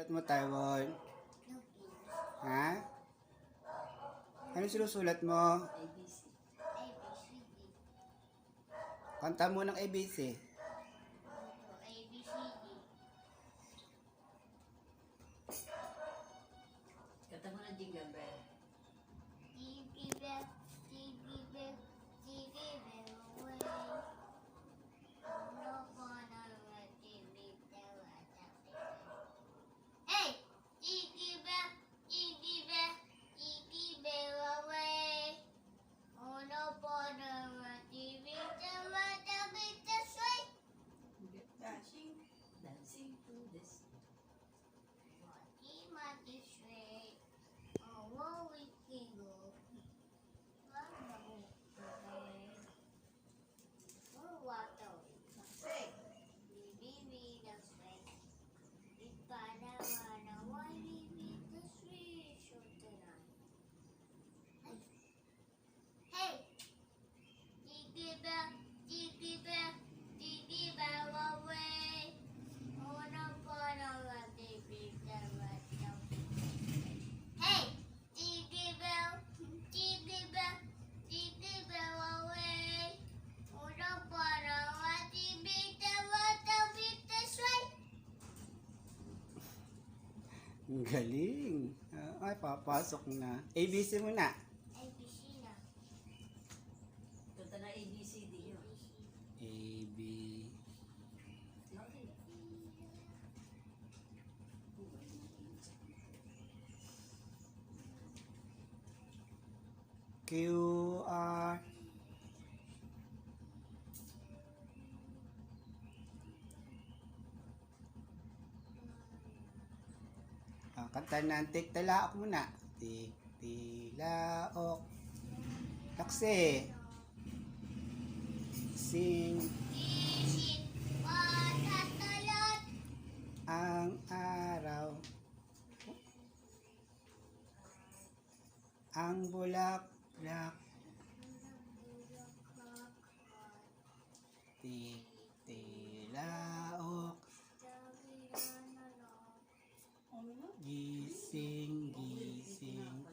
sinusulat mo, Taiwan? Ha? Ano sinusulat mo? ABC. Kanta mo ng ABC. Kata mo na Jingle Bell. Dancing to this. Say. Ang galing. Ay, papasok na. ABC muna. Kanta na ABCD yun. A, B, Q, R, kanta ng Tiktilaok muna. Tiktilaok. Taksi. Sing ang araw. Ang bulaklak. Tiktilaok. Gising, gising.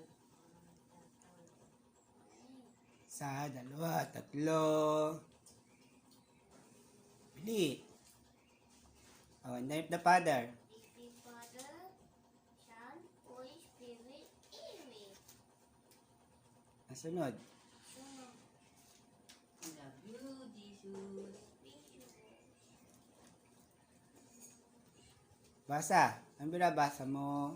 Sa dalawa, tatlo. Bili. Oh, name the Father. Nasunod. I love you, Jesus. Basa. Ang binabasa mo?